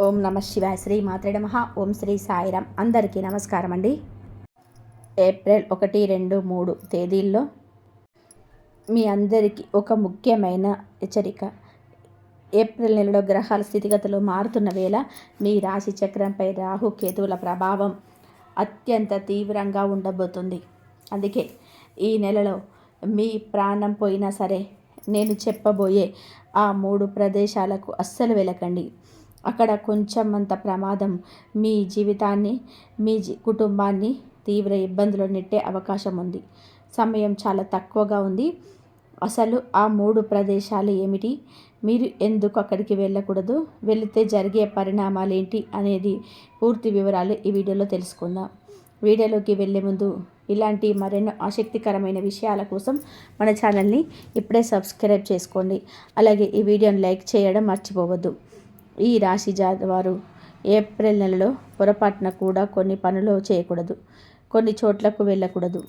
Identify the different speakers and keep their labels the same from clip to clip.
Speaker 1: ఓం నమ శివాయ. శ్రీ మాత్రే నమః. ఓం శ్రీ సాయిరాం. అందరికీ నమస్కారం అండి. ఏప్రిల్ 1, 2, 3 తేదీల్లో మీ అందరికీ ఒక ముఖ్యమైన హెచ్చరిక. ఏప్రిల్ నెలలో గ్రహాల స్థితిగతులు మారుతున్న వేళ మీ రాశి చక్రంపై రాహు కేతువుల ప్రభావం అత్యంత తీవ్రంగా ఉండబోతుంది. అందుకే ఈ నెలలో మీ ప్రాణం పోయినా సరే నేను చెప్పబోయే ఆ 3 ప్రదేశాలకు అస్సలు వెళ్ళకండి. అక్కడ కొంచెం అంత ప్రమాదం మీ జీవితాన్ని, మీ కుటుంబాన్ని తీవ్ర ఇబ్బందులు నెట్టే అవకాశం ఉంది. సమయం చాలా తక్కువగా ఉంది. అసలు ఆ 3 ప్రదేశాలు ఏమిటి, మీరు ఎందుకు అక్కడికి వెళ్ళకూడదు, వెళితే జరిగే పరిణామాలు ఏంటి అనేది పూర్తి వివరాలు ఈ వీడియోలో తెలుసుకుందాం. వీడియోలోకి వెళ్ళే ముందు ఇలాంటి మరెన్నో ఆసక్తికరమైన విషయాల కోసం మన ఛానల్ని ఇప్పుడే సబ్స్క్రైబ్ చేసుకోండి. అలాగే ఈ వీడియోని లైక్ చేయడం మర్చిపోవద్దు. ఈ రాశి వారు ఏప్రిల్ నెలలో పొరపాటున కూడా కొన్ని పనులు చేయకూడదు, కొన్ని చోట్లకు వెళ్ళకూడదు.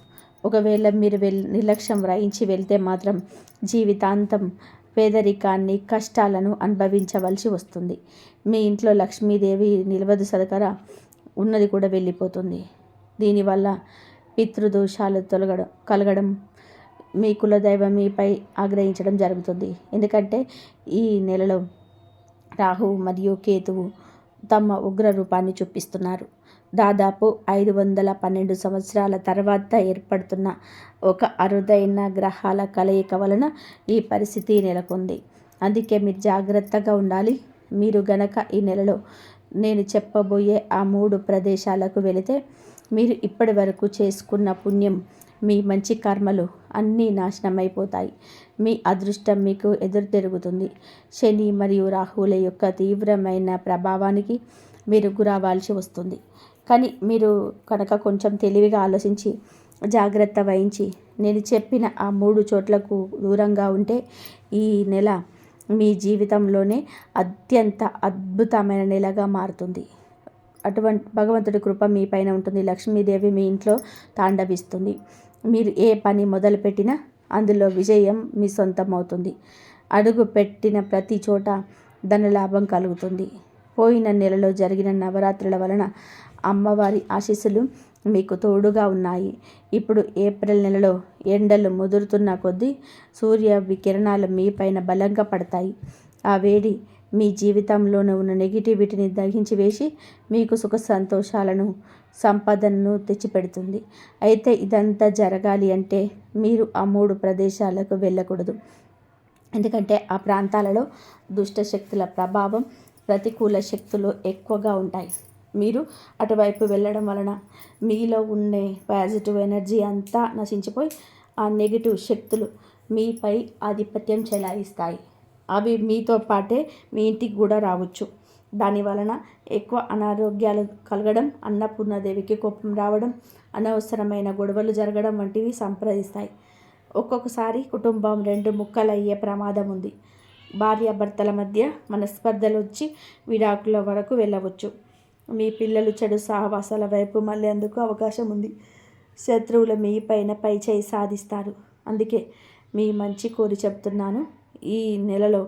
Speaker 1: ఒకవేళ మీరు నిర్లక్ష్యం వహించి వెళ్తే మాత్రం జీవితాంతం పేదరికాన్ని, కష్టాలను అనుభవించవలసి వస్తుంది. మీ ఇంట్లో లక్ష్మీదేవి నిలవదు, సదకర ఉన్నది కూడా వెళ్ళిపోతుంది. దీనివల్ల పితృదోషాలు కలగడం, మీ కులదైవం మీపై ఆగ్రహించడం జరుగుతుంది. ఎందుకంటే ఈ నెలలో రాహువు మరియు కేతువు తమ ఉగ్ర రూపాన్ని చూపిస్తున్నారు. దాదాపు 512 సంవత్సరాల తర్వాత ఏర్పడుతున్న ఒక అరుదైన గ్రహాల కలయిక వలన ఈ పరిస్థితి నెలకొంది. అందుకే మీరు జాగ్రత్తగా ఉండాలి. మీరు గనక ఈ నెలలో నేను చెప్పబోయే ఆ 3 ప్రదేశాలకు వెళితే మీరు ఇప్పటి వరకు చేసుకున్న పుణ్యం, మీ మంచి కర్మలు అన్నీ నాశనమైపోతాయి. మీ అదృష్టం మీకు ఎదురు తిరుగుతుంది. శని మరియు రాహువుల యొక్క తీవ్రమైన ప్రభావానికి మీరు గురవ్వాల్సి వస్తుంది. కానీ మీరు కనుక కొంచెం తెలివిగా ఆలోచించి జాగ్రత్త వహించి నేను చెప్పిన ఆ 3 చోట్లకు దూరంగా ఉంటే ఈ నెల మీ జీవితంలోనే అత్యంత అద్భుతమైన నెలగా మారుతుంది. అటువంటి భగవంతుడి కృప మీ పైన ఉంటుంది. లక్ష్మీదేవి మీ ఇంట్లో తాండవిస్తుంది. మీరు ఏ పని మొదలుపెట్టినా అందులో విజయం మీ సొంతం అవుతుంది. అడుగు పెట్టిన ప్రతి చోట ధనలాభం కలుగుతుంది. పోయిన నెలలో జరిగిన నవరాత్రుల వలన అమ్మవారి ఆశీస్సులు మీకు తోడుగా ఉన్నాయి. ఇప్పుడు ఏప్రిల్ నెలలో ఎండలు ముదురుతున్న కొద్దీ సూర్య వికిరణాలు మీ పైన బలంగా పడతాయి. ఆ వేడి మీ జీవితంలోనే ఉన్న నెగిటివిటీని దహించి వేసి మీకు సుఖ సంతోషాలను, సంపదను తెచ్చిపెడుతుంది. అయితే ఇదంతా జరగాలి అంటే మీరు ఆ 3 ప్రదేశాలకు వెళ్ళకూడదు. ఎందుకంటే ఆ ప్రాంతాలలో దుష్ట శక్తుల ప్రభావం, ప్రతికూల శక్తులు ఎక్కువగా ఉంటాయి. మీరు అటువైపు వెళ్ళడం వలన మీలో ఉండే పాజిటివ్ ఎనర్జీ అంతా నశించిపోయి ఆ నెగిటివ్ శక్తులు మీపై ఆధిపత్యం చెలాయిస్తాయి. అవి మీతో పాటే మీ ఇంటికి కూడా రావచ్చు. దాని వలన ఎక్కువ అనారోగ్యాలు కలగడం, అన్నపూర్ణాదేవికి కోపం రావడం, అనవసరమైన గొడవలు జరగడం వంటివి సంప్రదిస్తాయి. ఒక్కొక్కసారి కుటుంబం 2 ముక్కలయ్యే ప్రమాదం ఉంది. భార్యాభర్తల మధ్య మనస్పర్ధలు వచ్చి విడాకుల వరకు వెళ్ళవచ్చు. మీ పిల్లలు చెడు సహవాసాల వైపు మళ్ళేందుకు అవకాశం ఉంది. శత్రువులు మీ పైన పైచేయి సాధిస్తారు. అందుకే మీ మంచి కోరి చెప్తున్నాను. ఈ నెలలో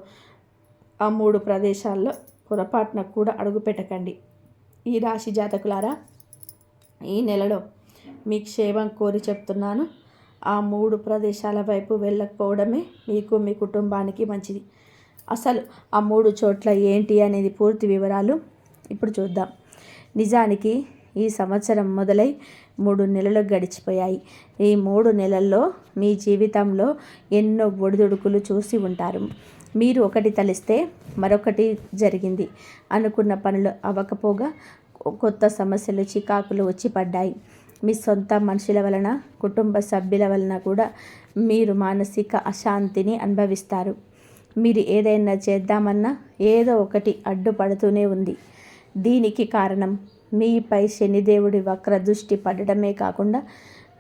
Speaker 1: ఆ 3 ప్రదేశాల్లో పొరపాటున కూడా అడుగు పెట్టకండి. ఈ రాశి జాతకులారా, ఈ నెలలో మీ క్షేమం కోరి చెప్తున్నాను. ఆ 3 ప్రదేశాల వైపు వెళ్ళకపోవడమే మీకు, మీ కుటుంబానికి మంచిది. అసలు ఆ 3 చోట్ల ఏంటి అనేది పూర్తి వివరాలు ఇప్పుడు చూద్దాం. నిజానికి ఈ సంవత్సరం మొదలై 3 నెలలు గడిచిపోయాయి. ఈ 3 నెలల్లో మీ జీవితంలో ఎన్నో ఒడిదుడుకులు చూసి ఉంటారు. మీరు ఒకటి తలిస్తే మరొకటి జరిగింది. అనుకున్న పనులు అవ్వకపోగా కొత్త సమస్యలు, చికాకులు వచ్చి పడ్డాయి. మీ సొంత మనుషుల వలన, కుటుంబ సభ్యుల వలన కూడా మీరు మానసిక అశాంతిని అనుభవిస్తారు. మీరు ఏదైనా చేద్దామన్నా ఏదో ఒకటి అడ్డుపడుతూనే ఉంది. దీనికి కారణం మీపై శనిదేవుడి వక్ర దృష్టి పడడమే కాకుండా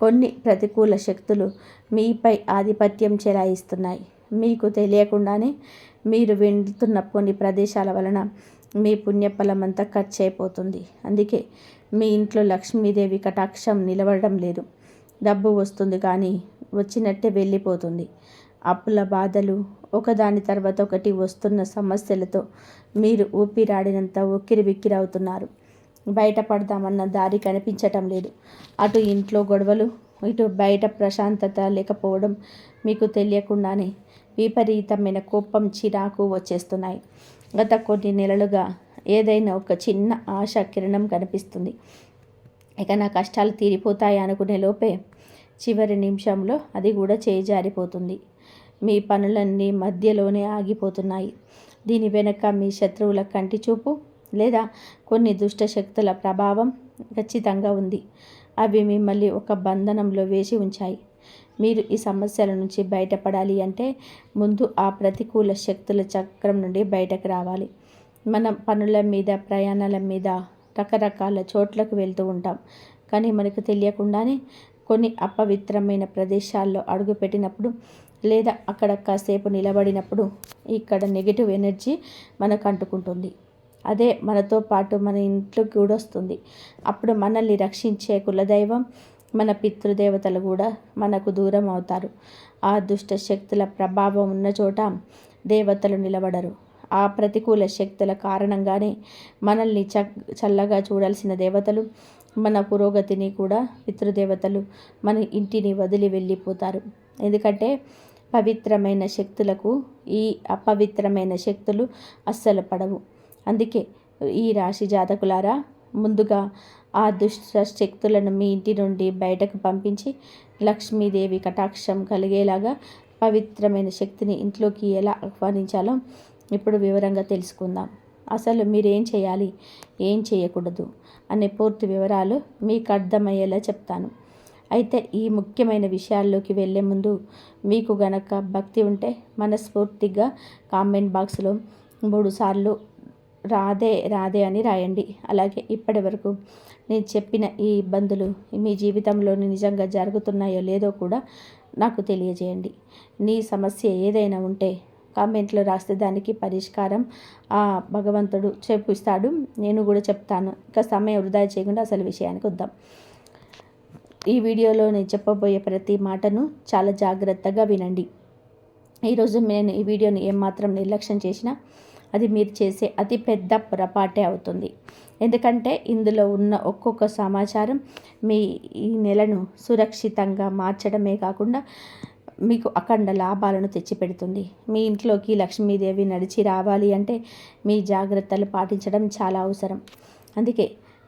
Speaker 1: కొన్ని ప్రతికూల శక్తులు మీపై ఆధిపత్యం చెలాయిస్తున్నాయి. మీకు తెలియకుండానే మీరు వెళ్తున్న కొన్ని ప్రదేశాల వలన మీ పుణ్యఫలం అంతా ఖర్చు అయిపోతుంది. అందుకే మీ ఇంట్లో లక్ష్మీదేవి కటాక్షం నిలవడం లేదు. డబ్బు వస్తుంది కానీ వచ్చినట్టే వెళ్ళిపోతుంది. అప్పుల బాధలు, ఒకదాని తర్వాత ఒకటి వస్తున్న సమస్యలతో మీరు ఊపిరాడినంత ఉక్కిరిబిక్కిరవుతున్నారు. బయటపడదామన్న దారి కనిపించటం లేదు. అటు ఇంట్లో గొడవలు, ఇటు బయట ప్రశాంతత లేకపోవడం మీకు తెలియకుండానే విపరీతమైన కోపం, చిరాకు వచ్చేస్తున్నాయి. గత కొన్ని నెలలుగా ఏదైనా ఒక చిన్న ఆశ కిరణం కనిపిస్తుంది. ఇక నా కష్టాలు తీరిపోతాయి అనుకునే లోపే చివరి నిమిషంలో అది కూడా చేజారిపోతుంది. మీ పనులన్నీ మధ్యలోనే ఆగిపోతున్నాయి. దీని వెనక మీ శత్రువుల కంటి చూపు లేదా కొన్ని దుష్ట శక్తుల ప్రభావం ఖచ్చితంగా ఉంది. అవి మిమ్మల్ని ఒక బంధనంలో వేసి ఉంచాయి. మీరు ఈ సమస్యల నుంచి బయటపడాలి అంటే ముందు ఆ ప్రతికూల శక్తుల చక్రం నుండి బయటకు రావాలి. మనం పనుల మీద, ప్రయాణాల మీద రకరకాల చోట్లకు వెళ్తూ ఉంటాం. కానీ మనకు తెలియకుండానే కొన్ని అపవిత్రమైన ప్రదేశాల్లో అడుగుపెట్టినప్పుడు లేదా అక్కడ కాసేపు నిలబడినప్పుడు ఇక్కడ నెగిటివ్ ఎనర్జీ మనకు అంటుకుంటుంది. అదే మనతో పాటు మన ఇంట్లోకి కూడా వస్తుంది. అప్పుడు మనల్ని రక్షించే కులదైవం, మన పితృదేవతలు కూడా మనకు దూరం అవుతారు. ఆ దుష్ట శక్తుల ప్రభావం ఉన్న చోట దేవతలు నిలబడరు. ఆ ప్రతికూల శక్తుల కారణంగానే మనల్ని చల్లగా చూడాల్సిన దేవతలు, మన పురోగతిని కూడా పితృదేవతలు మన ఇంటిని వదిలి వెళ్ళిపోతారు. ఎందుకంటే పవిత్రమైన శక్తులకు ఈ అపవిత్రమైన శక్తులు అస్సలు పడవు. అందుకే ఈ రాశి జాతకులారా, ముందుగా ఆ దుష్ట శక్తులను మీ ఇంటి నుండి బయటకు పంపించి లక్ష్మీదేవి కటాక్షం కలిగేలాగా పవిత్రమైన శక్తిని ఇంట్లోకి ఎలా ఆహ్వానించాలో ఇప్పుడు వివరంగా తెలుసుకుందాం. అసలు మీరేం చేయాలి, ఏం చేయకూడదు అనే పూర్తి వివరాలు మీకు అర్థమయ్యేలా చెప్తాను. అయితే ఈ ముఖ్యమైన విషయాల్లోకి వెళ్ళే ముందు మీకు గనక భక్తి ఉంటే మనస్ఫూర్తిగా కామెంట్ బాక్స్లో 3 సార్లు రాధే రాధే అని రాయండి. అలాగే ఇప్పటి వరకు నేను చెప్పిన ఈ ఇబ్బందులు మీ జీవితంలో నిజంగా జరుగుతున్నాయో లేదో కూడా నాకు తెలియజేయండి. నీ సమస్య ఏదైనా ఉంటే కామెంట్లో రాస్తే దానికి పరిష్కారం ఆ భగవంతుడు చూపిస్తాడు, నేను కూడా చెప్తాను. ఇక సమయం వృధా చేయకుండా అసలు విషయానికి వద్దాం. ఈ వీడియోలో నేను చెప్పబోయే ప్రతి మాటను చాలా జాగ్రత్తగా వినండి. ఈరోజు నేను ఈ వీడియోని ఏమాత్రం నిర్లక్ష్యం చేసినా అది మీరు చేసే అతి పెద్ద పొరపాటే అవుతుంది. ఎందుకంటే ఇందులో ఉన్న ఒక్కొక్క సమాచారం మీ ఈ నెలను సురక్షితంగా మార్చడమే కాకుండా మీకు అఖండ లాభాలను తెచ్చిపెడుతుంది. మీ ఇంట్లోకి లక్ష్మీదేవి నడిచి రావాలి అంటే మీ జాగ్రత్తలు పాటించడం చాలా అవసరం. అందుకే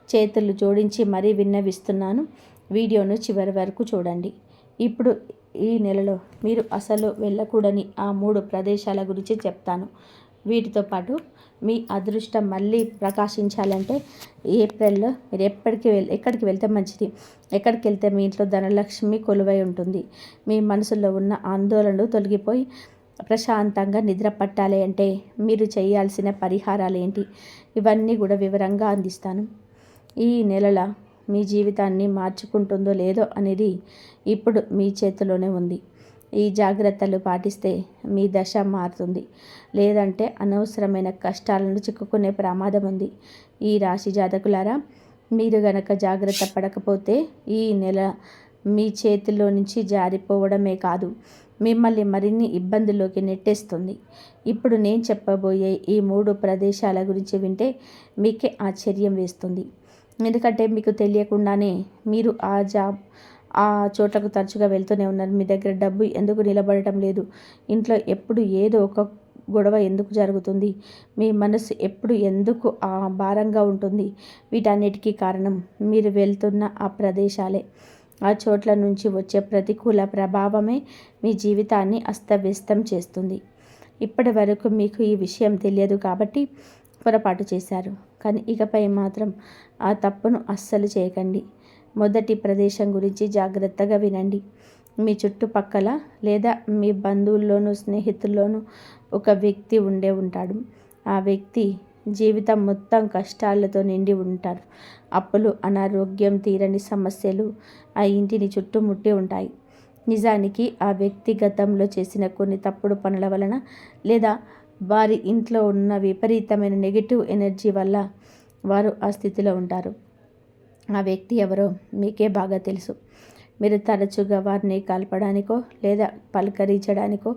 Speaker 1: చేతులు జోడించి మరీ విన్నవిస్తున్నాను, వీడియోను చివరి వరకు చూడండి. ఇప్పుడు ఈ నెలలో మీరు అసలు వెళ్ళకూడని ఆ 3 ప్రదేశాల గురించి చెప్తాను. వీటితో పాటు మీ అదృష్టం మళ్ళీ ప్రకాశించాలంటే ఏప్రిల్లో మీరు ఎక్కడికి వెళ్తే మంచిది, ఎక్కడికి వెళ్తే మీ ఇంట్లో ధనలక్ష్మి కొలువై ఉంటుంది, మీ మనసులో ఉన్న ఆందోళనలు తొలగిపోయి ప్రశాంతంగా నిద్ర పట్టాలి అంటే మీరు చేయాల్సిన పరిహారాలు ఏంటి, ఇవన్నీ కూడా వివరంగా అందిస్తాను. ఈ నెలల మీ జీవితాన్ని మార్చుకుంటుందో లేదో అనేది ఇప్పుడు మీ చేతిలోనే ఉంది. ఈ జాగ్రత్తలు పాటిస్తే మీ దశ మారుతుంది, లేదంటే అనవసరమైన కష్టాలను చిక్కుకునే ప్రమాదం ఉంది. ఈ రాశి జాతకులారా, మీరు గనక జాగ్రత్త పడకపోతే ఈ నెల మీ చేతిలో నుంచి జారిపోవడమే కాదు, మిమ్మల్ని మరిన్ని ఇబ్బందుల్లోకి నెట్టేస్తుంది. ఇప్పుడు నేను చెప్పబోయే ఈ 3 ప్రదేశాల గురించి వింటే మీకే ఆశ్చర్యం వేస్తుంది. ఎందుకంటే మీకు తెలియకుండానే మీరు ఆ చోట్లకు తరచుగా వెళ్తూనే ఉన్నారు. మీ దగ్గర డబ్బు ఎందుకు నిలబడటం లేదు, ఇంట్లో ఎప్పుడు ఏదో ఒక గొడవ ఎందుకు జరుగుతుంది, మీ మనసు ఎప్పుడు ఎందుకు భారంగా ఉంటుంది, వీటన్నిటికీ కారణం మీరు వెళ్తున్న ఆ ప్రదేశాలే. ఆ చోట్ల నుంచి వచ్చే ప్రతికూల ప్రభావమే మీ జీవితాన్ని అస్తవ్యస్తం చేస్తుంది. ఇప్పటి వరకు మీకు ఈ విషయం తెలియదు కాబట్టి పొరపాటు చేశారు. కానీ ఇకపై మాత్రం ఆ తప్పును అస్సలు చేయకండి. మొదటి ప్రదేశం గురించి జాగ్రత్తగా వినండి. మీ చుట్టుపక్కల లేదా మీ బంధువుల్లోనూ స్నేహితుల్లోనూ ఒక వ్యక్తి ఉంటాడు. ఆ వ్యక్తి జీవితం మొత్తం కష్టాలతో నిండి ఉంటారు. అప్పులు, అనారోగ్యం, తీరని సమస్యలు ఆ ఇంటిని చుట్టుముట్టి ఉంటాయి. నిజానికి ఆ వ్యక్తి గతంలో చేసిన కొన్ని తప్పుడు పనుల వలన లేదా వారి ఇంట్లో ఉన్న విపరీతమైన నెగిటివ్ ఎనర్జీ వల్ల వారు ఆ స్థితిలో ఉంటారు. ఆ వ్యక్తి ఎవరో మీకే బాగా తెలుసు. మీరు తరచుగా వారిని కలపడానికో లేదా పలకరించడానికో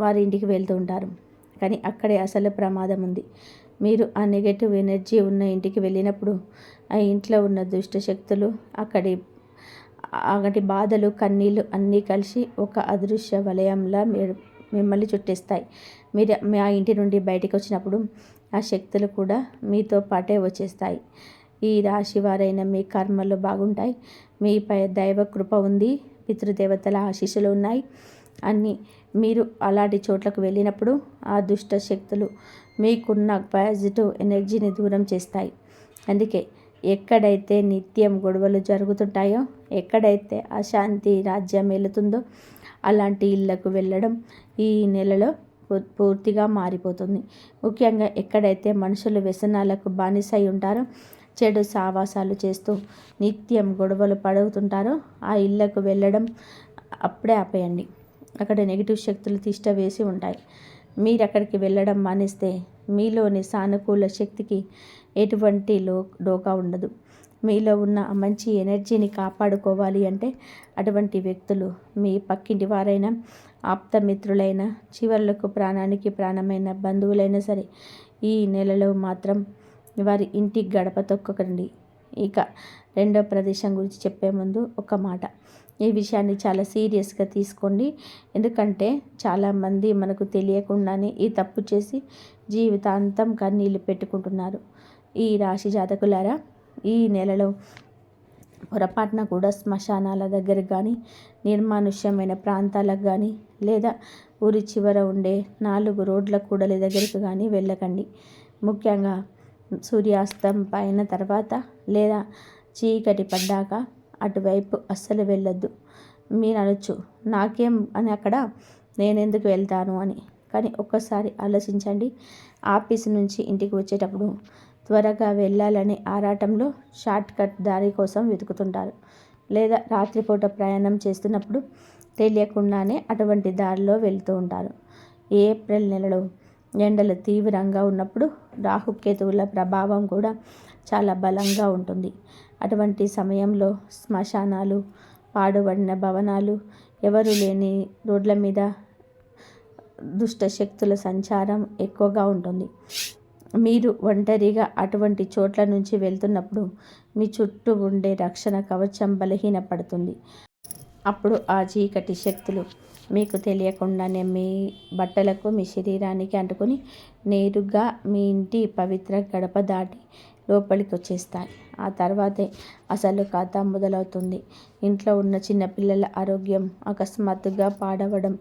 Speaker 1: వారి ఇంటికి వెళ్తూ ఉంటారు. కానీ అక్కడే అసలు ప్రమాదం ఉంది. మీరు ఆ నెగటివ్ ఎనర్జీ ఉన్న ఇంటికి వెళ్ళినప్పుడు ఆ ఇంట్లో ఉన్న దుష్ట శక్తులు, అక్కడి బాధలు, కన్నీళ్ళు అన్నీ కలిసి ఒక అదృశ్య వలయంలా మిమ్మల్ని చుట్టేస్తాయి. మీరు ఆ ఇంటి నుండి బయటికి వచ్చినప్పుడు ఆ శక్తులు కూడా మీతో పాటే వచ్చేస్తాయి. ఈ రాశి వారైన మీ కర్మలు బాగుంటాయి. మీపై దైవ కృప ఉంది. పితృదేవతల ఆశీస్సులు ఉన్నాయి. అన్నీ మీరు అలాంటి చోట్లకు వెళ్ళినప్పుడు ఆ దుష్ట శక్తులు మీకున్న పాజిటివ్ ఎనర్జీని దూరం చేస్తాయి. అందుకే ఎక్కడైతే నిత్యం గొడవలు జరుగుతుంటాయో, ఎక్కడైతే అశాంతి రాజ్యం వెళుతుందో అలాంటి ఇళ్లకు వెళ్ళడం ఈ నెలలో పూర్తిగా మారిపోతుంది. ముఖ్యంగా ఎక్కడైతే మనుషులు వ్యసనాలకు బానిసై ఉంటారో, చెడు సావాసాలు చేస్తూ నిత్యం గొడవలు పడుతుంటారో ఆ ఇళ్లకు వెళ్ళడం అప్పుడే ఆపేయండి. అక్కడ నెగిటివ్ శక్తులు తిష్ట వేసి ఉంటాయి. మీరు అక్కడికి వెళ్ళడం మానేస్తే మీలోని సానుకూల శక్తికి ఎటువంటి డోకా ఉండదు. మీలో ఉన్న మంచి ఎనర్జీని కాపాడుకోవాలి అంటే అటువంటి వ్యక్తులు మీ పక్కింటి వారైనా, ఆప్తమిత్రులైనా, చివర్లకు ప్రాణానికి ప్రాణమైన బంధువులైనా సరే ఈ నెలలో మాత్రం వారి ఇంటి గడప తొక్కకండి. ఇక రెండో ప్రదేశం గురించి చెప్పే ముందు ఒక మాట, ఈ విషయాన్ని చాలా సీరియస్గా తీసుకోండి. ఎందుకంటే చాలామంది మనకు తెలియకుండానే ఈ తప్పు చేసి జీవితాంతం కన్నీళ్ళు పెట్టుకుంటున్నారు. ఈ రాశి జాతకులారా, ఈ నెలలో పొరపాటున కూడా శ్మశానాల దగ్గరకు కానీ, నిర్మానుష్యమైన ప్రాంతాలకు కానీ, లేదా ఊరి చివర ఉండే 4 రోడ్ల కూడలి దగ్గరకు కానీ వెళ్ళకండి. ముఖ్యంగా సూర్యాస్తం పైన తర్వాత లేదా చీకటి పడ్డాక అటువైపు అస్సలు వెళ్ళొద్దు. మీరు అనొచ్చు, నాకేం అని అక్కడ నేనెందుకు వెళ్తాను అని. కానీ ఒక్కసారి ఆలోచించండి. ఆఫీసు నుంచి ఇంటికి వచ్చేటప్పుడు త్వరగా వెళ్ళాలనే ఆరాటంలో షార్ట్కట్ దారి కోసం వెతుకుతుంటారు. లేదా రాత్రిపూట ప్రయాణం చేస్తున్నప్పుడు తెలియకుండానే అటువంటి దారిలో వెళ్తూ ఉంటారు. ఏప్రిల్ నెలలో ఎండలు తీవ్రంగా ఉన్నప్పుడు రాహుకేతువుల ప్రభావం కూడా చాలా బలంగా ఉంటుంది. అటువంటి సమయంలో శ్మశానాలు, పాడుబడిన భవనాలు, ఎవరు లేని రోడ్ల మీద దుష్ట శక్తుల సంచారం ఎక్కువగా ఉంటుంది. మీరు ఒంటరిగా అటువంటి చోట్ల నుంచి వెళ్తున్నప్పుడు మీ చుట్టూ ఉండే రక్షణ కవచం బలహీనపడుతుంది. అప్పుడు ఆ చీకటి శక్తులు మీకు తెలియకుండానే మీ బట్టలకు, మీ శరీరానికి అంటుకొని నేరుగా మీ ఇంటి పవిత్ర గడప దాటి లోపలికి వచ్చేస్తాయి. ఆ తర్వాతే అసలు కథ మొదలవుతుంది. ఇంట్లో ఉన్న చిన్నపిల్లల ఆరోగ్యం అకస్మాత్తుగా పాడవడం,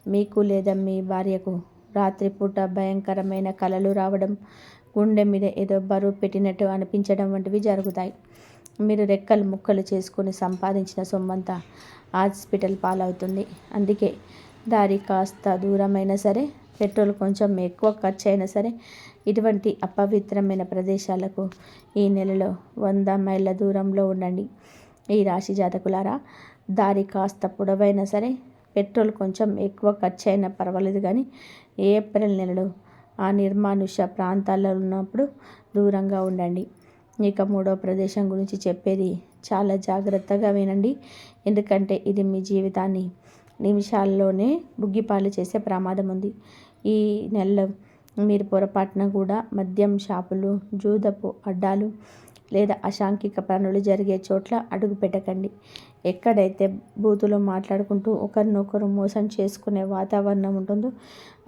Speaker 1: మీకు లేదా మీ భార్యకు రాత్రిపూట భయంకరమైన కలలు రావడం, గుండె మీద ఏదో బరువు పెట్టినట్టు అనిపించడం వంటివి జరుగుతాయి. మీరు రెక్కలు ముక్కలు చేసుకుని సంపాదించిన సొమ్మంతా హాస్పిటల్ పాలవుతుంది. అందుకే దారి కాస్త దూరమైనా సరే, పెట్రోల్ కొంచెం ఎక్కువ ఖర్చు అయినా సరే ఇటువంటి అపవిత్రమైన ప్రదేశాలకు ఈ నెలలో 100 మైళ్ళ దూరంలో ఉండండి. ఈ రాశి జాతకులారా, దారి కాస్త పొడవైనా సరే, పెట్రోల్ కొంచెం ఎక్కువ ఖర్చు అయినా పర్వాలేదు, కానీ ఏప్రిల్ నెలలో ఆ నిర్మానుష్య ప్రాంతాల్లో ఉన్నప్పుడు దూరంగా ఉండండి. ఇక మూడో ప్రదేశం గురించి చెప్పేది చాలా జాగ్రత్తగా వినండి. ఎందుకంటే ఇది మీ జీవితాన్ని నిమిషాల్లోనే బుగ్గిపాలు చేసే ప్రమాదం ఉంది. ఈ నెలలో మీరు పొరపాటున కూడా మద్యం షాపులు, జూదపు అడ్డాలు లేదా అసాంఘిక పనులు జరిగే చోట్ల అడుగు పెట్టకండి. ఎక్కడైతే బూతులు మాట్లాడుకుంటూ ఒకరినొకరు మోసం చేసుకునే వాతావరణం ఉంటుందో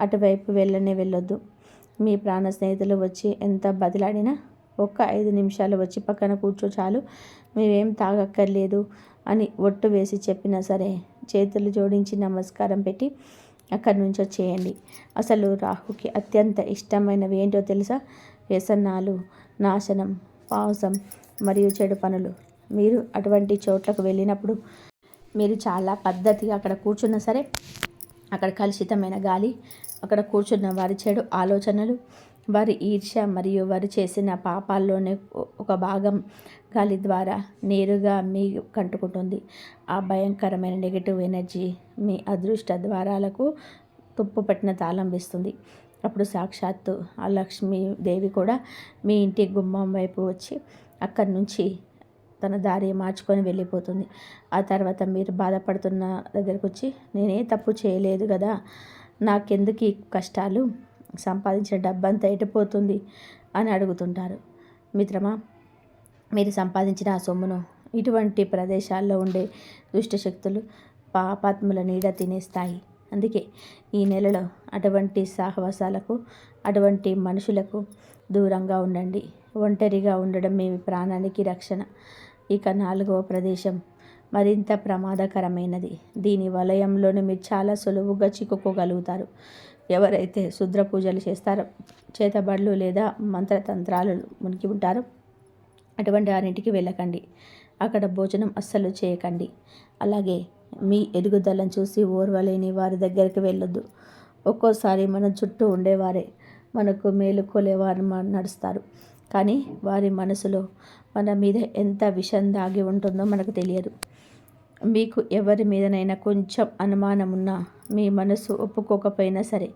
Speaker 1: అటువైపు వెళ్ళొద్దు. మీ ప్రాణ స్నేహితులు వచ్చి ఎంత బతిలాడినా ఒక్క 5 నిమిషాలు వచ్చి పక్కన కూర్చో చాలు, మేమేం తాగక్కర్లేదు అని ఒట్టు వేసి చెప్పినా సరే చేతులు జోడించి నమస్కారం పెట్టి అక్కడి నుంచి వచ్చేయండి. అసలు రాహుకి అత్యంత ఇష్టమైనవి ఏంటో తెలుసా? వ్యసనాలు, నాశనం, పాసం మరియు చెడు పనులు. మీరు అటువంటి చోట్లకు వెళ్ళినప్పుడు మీరు చాలా పద్ధతిగా అక్కడ కూర్చున్నా సరే, అక్కడ కలుషితమైన గాలి, అక్కడ కూర్చున్న వారి చెడు ఆలోచనలు, వారి ఈర్ష్య మరియు వారు చేసిన పాపాల్లోనే ఒక భాగం గాలి ద్వారా నేరుగా మీ కంటుకుంటుంది. ఆ భయంకరమైన నెగిటివ్ ఎనర్జీ మీ అదృష్ట ద్వారాలకు తుప్పు పట్టిన తాళం వేస్తుంది. అప్పుడు సాక్షాత్తు ఆ లక్ష్మీదేవి కూడా మీ ఇంటి గుమ్మం వైపు వచ్చి అక్కడి నుంచి తన దారి మార్చుకొని వెళ్ళిపోతుంది. ఆ తర్వాత మీరు బాధపడుతున్న దగ్గరకు వచ్చి నేనే తప్పు చేయలేదు కదా, నాకెందుకు ఈ కష్టాలు, సంపాదించిన డబ్బంతా ఎటుపోతుంది అని అడుగుతుంటారు. మిత్రమా, మీరు సంపాదించిన ఆ సొమ్మును ఇటువంటి ప్రదేశాల్లో ఉండే దుష్టశక్తులు, పాపాత్ముల నీడ తినేస్తాయి. అందుకే ఈ నెలలో అటువంటి సహవాసాలకు, అటువంటి మనుషులకు దూరంగా ఉండండి. ఒంటరిగా ఉండడం మీ ప్రాణానికి రక్షణ. ఇక 4వ ప్రదేశం మరింత ప్రమాదకరమైనది. దీని వలయంలోనే మీరు చాలా సులువుగా చిక్కుకోగలుగుతారు. ఎవరైతే శుద్ర పూజలు చేస్తారో, చేతబడులు లేదా మంత్రతంత్రాలు మునిగి ఉంటారో అటువంటి వారింటికి వెళ్ళకండి. అక్కడ భోజనం అస్సలు చేయకండి. అలాగే మీ ఎదుగుదలను చూసి ఓర్వలేని వారి దగ్గరికి వెళ్ళొద్దు. ఒక్కోసారి మన చుట్టూ ఉండేవారే మనకు మేలుకోలేవారు నడుస్తారు. కానీ వారి మనసులో మన మీద ఎంత విషం దాగి ఉంటుందో మనకు తెలియదు. మీకు ఎవరి మీదనైనా కొంచెం అనుమానం ఉన్నా, మీ మనసు ఒప్పుకోకపోయినా సరే,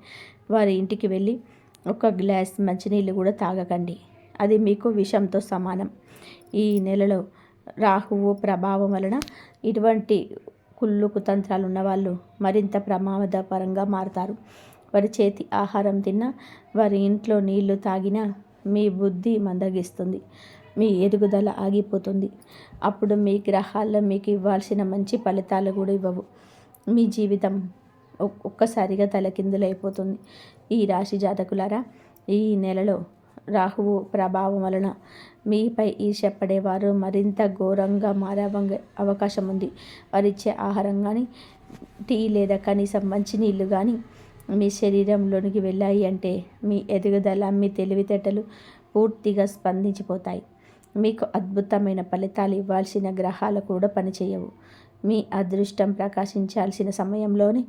Speaker 1: వారి ఇంటికి వెళ్ళి ఒక గ్లాస్ మంచినీళ్ళు కూడా తాగకండి. అది మీకు విషంతో సమానం. ఈ నెలలో రాహువు ప్రభావం వలన ఇటువంటి కుళ్ళు కుతంత్రాలు ఉన్నవాళ్ళు మరింత ప్రమాదపరంగా మారుతారు. వారి చేతి ఆహారం తిన్నా, వారి ఇంట్లో నీళ్లు తాగినా మీ బుద్ధి మందగిస్తుంది, మీ ఎదుగుదల ఆగిపోతుంది. అప్పుడు మీ గ్రహాల్లో మీకు ఇవ్వాల్సిన మంచి ఫలితాలు కూడా ఇవ్వవు. మీ జీవితం ఒక్కసారిగా తలకిందులైపోతుంది. ఈ రాశి జాతకులారా, ఈ నెలలో రాహువు ప్రభావం వలన మీపై ఈర్ష్యపడేవారు మరింత ఘోరంగా మారే అవకాశం ఉంది. వారిచ్చే ఆహారం కానీ, టీ లేదా కనీసం మంచినీళ్ళు కానీ మీ శరీరంలోనికి వెళ్ళాయి అంటే మీ ఎదుగుదల, మీ తెలివితేటలు పూర్తిగా స్పందించిపోతాయి. మీకు అద్భుతమైన ఫలితాలు ఇవ్వాల్సిన గ్రహాలు కూడా పనిచేయవు. మీ అదృష్టం ప్రకాశించాల్సిన సమయంలోనే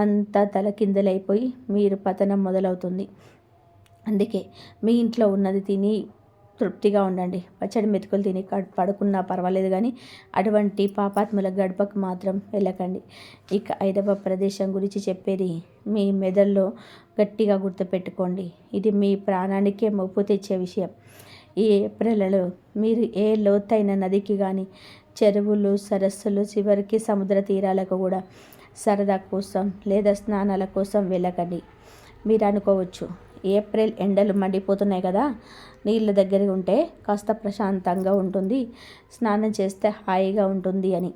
Speaker 1: అంతా తలకిందులైపోయి మీరు పతనం మొదలవుతుంది. అందుకే మీ ఇంట్లో ఉన్నది తిని తృప్తిగా ఉండండి. పచ్చడి మెతుకులు తిని పడుకున్నా పర్వాలేదు, కానీ అటువంటి పాపాత్ముల గడపకు మాత్రం వెళ్ళకండి. ఇక 5వ ప్రదేశం గురించి చెప్పేది మీ మెదడులో గట్టిగా గుర్తుపెట్టుకోండి. ఇది మీ ప్రాణానికే ముప్పు తెచ్చే విషయం. ఈ ఏప్రిల్లో మీరు ఏ లోతైన నదికి కానీ, చెరువులు, సరస్సులు, చివరికి సముద్ర తీరాలకు కూడా సరదా కోసం లేదా స్నానాల కోసం వెళ్ళకండి. మీరు అనుకోవచ్చు, ఏప్రిల్ ఎండలు మండిపోతున్నాయి కదా, నీళ్ళ దగ్గర ఉంటే కాస్త ప్రశాంతంగా ఉంటుంది, స్నానం చేస్తే హాయిగా ఉంటుంది అని.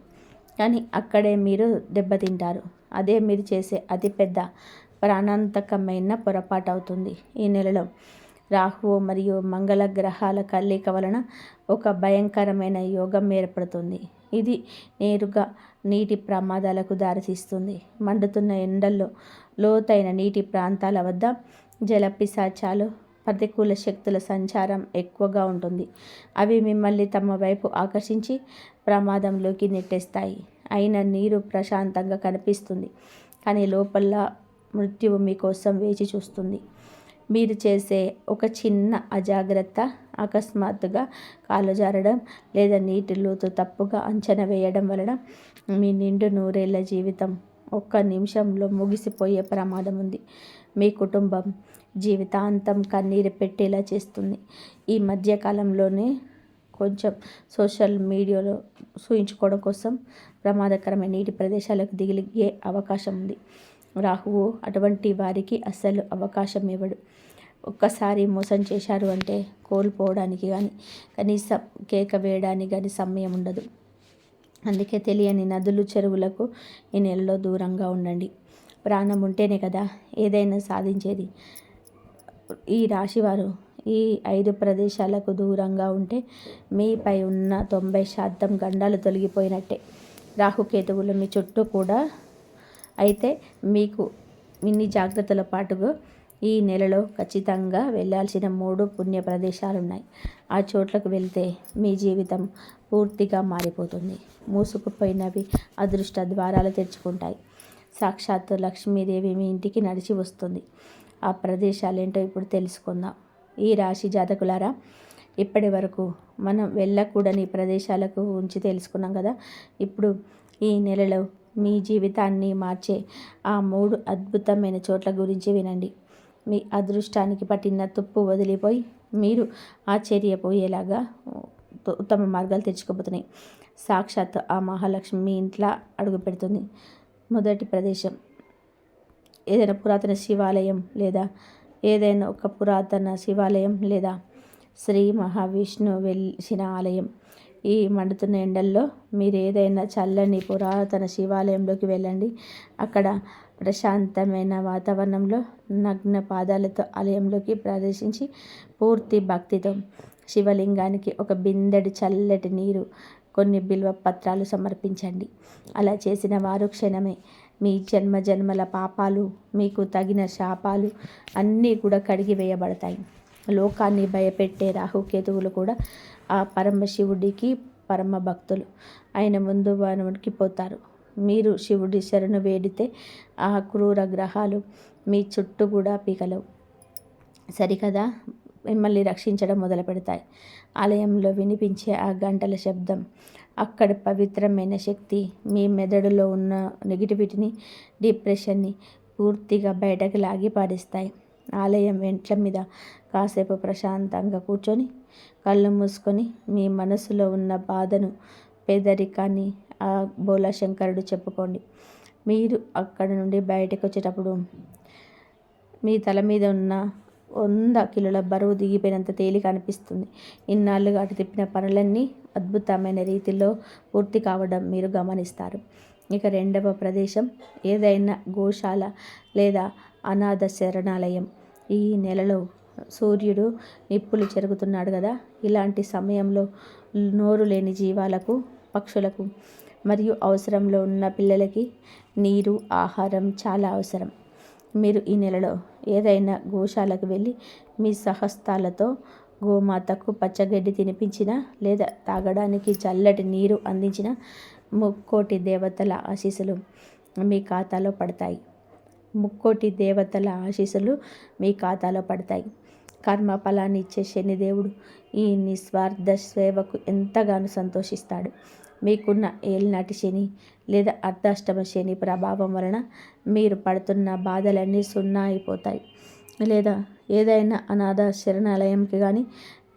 Speaker 1: కానీ అక్కడే మీరు దెబ్బతింటారు. అదే మీరు చేసే అతిపెద్ద ప్రాణాంతకమైన పొరపాటు అవుతుంది. ఈ నెలలో రాహువు మరియు మంగళ గ్రహాల కలయిక వలన ఒక భయంకరమైన యోగం ఏర్పడుతుంది. ఇది నేరుగా నీటి ప్రమాదాలకు దారితీస్తుంది. మండుతున్న ఎండల్లో లోతైన నీటి ప్రాంతాల వద్ద జలపిశాచాలు, ప్రతికూల శక్తుల సంచారం ఎక్కువగా ఉంటుంది. అవి మిమ్మల్ని తమ వైపు ఆకర్షించి ప్రమాదంలోకి నెట్టేస్తాయి. అయినా నీరు ప్రశాంతంగా కనిపిస్తుంది, కానీ లోపల మృత్యువు మీకోసం వేచి చూస్తుంది. మీరు చేసే ఒక చిన్న అజాగ్రత్త, అకస్మాత్తుగా కాలు జారడం లేదా నీటి లోతు తప్పుగా అంచనా వేయడం వలన మీ నిండు నూరేళ్ల జీవితం ఒక్క నిమిషంలో ముగిసిపోయే ప్రమాదం ఉంది. మీ కుటుంబం జీవితాంతం కన్నీరు పెట్టేలా చేస్తుంది. ఈ మధ్యకాలంలోనే కొంచెం సోషల్ మీడియాలో సూచించుకోవడం కోసం ప్రమాదకరమైన నీటి ప్రదేశాలకు దిగే అవకాశం ఉంది. రాహువు అటువంటి వారికి అస్సలు అవకాశం ఇవ్వడు. ఒక్కసారి మోసం చేశారు అంటే కోల్పోవడానికి కానీ, కనీసం కేక వేయడానికి కానీ సమయం ఉండదు. అందుకే తెలియని నదులు, చెరువులకు ఈ నెలలో దూరంగా ఉండండి. ప్రాణం ఉంటేనే కదా ఏదైనా సాధించేది. ఈ రాశివారు ఈ 5 ప్రదేశాలకు దూరంగా ఉంటే మీపై ఉన్న 90% గండాలు తొలగిపోయినట్టే. రాహుకేతువులు మీ చుట్టూ కూడా అయితే మీకు ఇన్ని జాగ్రత్తల పాటుగా ఈ నెలలో ఖచ్చితంగా వెళ్ళాల్సిన 3 పుణ్య ప్రదేశాలు ఉన్నాయి. ఆ చోట్లకు వెళ్తే మీ జీవితం పూర్తిగా మారిపోతుంది. మూసుకుపోయినవి అదృష్ట ద్వారాలు తెరుచుకుంటాయి. సాక్షాత్తు లక్ష్మీదేవి మీ ఇంటికి నడిచి వస్తుంది. ఆ ప్రదేశాలేంటో ఇప్పుడు తెలుసుకుందాం. ఈ రాశి జాతకులారా, ఇప్పటి వరకు మనం వెళ్ళకూడని ప్రదేశాలకు ఉంచి తెలుసుకున్నాం కదా. ఇప్పుడు ఈ నెలలో మీ జీవితాన్ని మార్చే ఆ 3 అద్భుతమైన చోట్ల గురించి వినండి. మీ అదృష్టానికి పట్టిన తుప్పు వదిలిపోయి మీరు ఆశ్చర్యపోయేలాగా ఉత్తమ మార్గాలు తెచ్చుకోబోతున్నాయి. సాక్షాత్ ఆ మహాలక్ష్మి మీ ఇంట్లో అడుగు పెడుతుంది. మొదటి ప్రదేశం ఏదైనా పురాతన శివాలయం లేదా శ్రీ మహావిష్ణు వెలిసిన ఆలయం. ఈ మండుతున్న ఎండల్లో మీరు ఏదైనా చల్లని పురాతన శివాలయంలోకి వెళ్ళండి. అక్కడ ప్రశాంతమైన వాతావరణంలో నగ్న పాదాలతో ఆలయంలోకి ప్రవేశించి పూర్తి భక్తితో శివలింగానికి ఒక బిందెడు చల్లటి నీరు, కొన్ని బిల్వ పత్రాలు సమర్పించండి. అలా చేసిన వారు క్షణమే మీ జన్మజన్మల పాపాలు, మీకు తగిన శాపాలు అన్నీ కూడా కడిగి వేయబడతాయి. లోకాన్ని భయపెట్టే రాహుకేతువులు కూడా ఆ పరమశివుడికి పరమ భక్తులు. ఆయన ముందు వణికిపోతారు. మీరు శివుడి శరణు వేడితే ఆ క్రూర గ్రహాలు మీ చుట్టూ కూడా పీకలవు. సరికదా మిమ్మల్ని రక్షించడం మొదలు పెడతాయి. ఆలయంలో వినిపించే ఆ గంటల శబ్దం, అక్కడి పవిత్రమైన శక్తి మీ మెదడులో ఉన్న నెగిటివిటీని, డిప్రెషన్ని పూర్తిగా బయటకు లాగి పాడిస్తాయి. ఆలయం వెంట్ల మీద కాసేపు ప్రశాంతంగా కూర్చొని కళ్ళు మూసుకొని మీ మనసులో ఉన్న బాధను, పేదరికాన్ని ఆ బోలాశంకరుడు చెప్పుకోండి. మీరు అక్కడ నుండి బయటకు వచ్చేటప్పుడు మీ తల మీద ఉన్న 100 కిలోల బరువు దిగిపోయినంత తేలిక అనిపిస్తుంది. ఇన్నాళ్ళుగా అటు తిప్పిన పనులన్నీ అద్భుతమైన రీతిలో పూర్తి కావడం మీరు గమనిస్తారు. ఇక రెండవ ప్రదేశం ఏదైనా గోశాల లేదా అనాథ శరణాలయం. ఈ నెలలో సూర్యుడు నిప్పులు చెరుగుతున్నాడు కదా. ఇలాంటి సమయంలో నోరు లేని జీవాలకు, పక్షులకు మరియు అవసరంలో ఉన్న పిల్లలకి నీరు, ఆహారం చాలా అవసరం. మీరు ఈ నెలలో ఏదైనా గోశాలకు వెళ్ళి మీ స్వహస్తాలతో గోమాతకు పచ్చగడ్డి తినిపించినా లేదా తాగడానికి చల్లటి నీరు అందించిన ముక్కోటి దేవతల ఆశీస్సులు మీ ఖాతాలో పడతాయి. ముక్కోటి దేవతల ఆశీస్సులు మీ ఖాతాలో పడతాయి. కర్మ ఫలాన్ని ఇచ్చే శనిదేవుడు ఈ నిస్వార్థ సేవకు ఎంతగానో సంతోషిస్తాడు. మీకున్న ఏలినాటి శని లేదా అర్ధాష్టమ శని ప్రభావం వలన మీరు పడుతున్న బాధలన్నీ సున్నా అయిపోతాయి. లేదా ఏదైనా అనాథ శరణాలయంకి కానీ,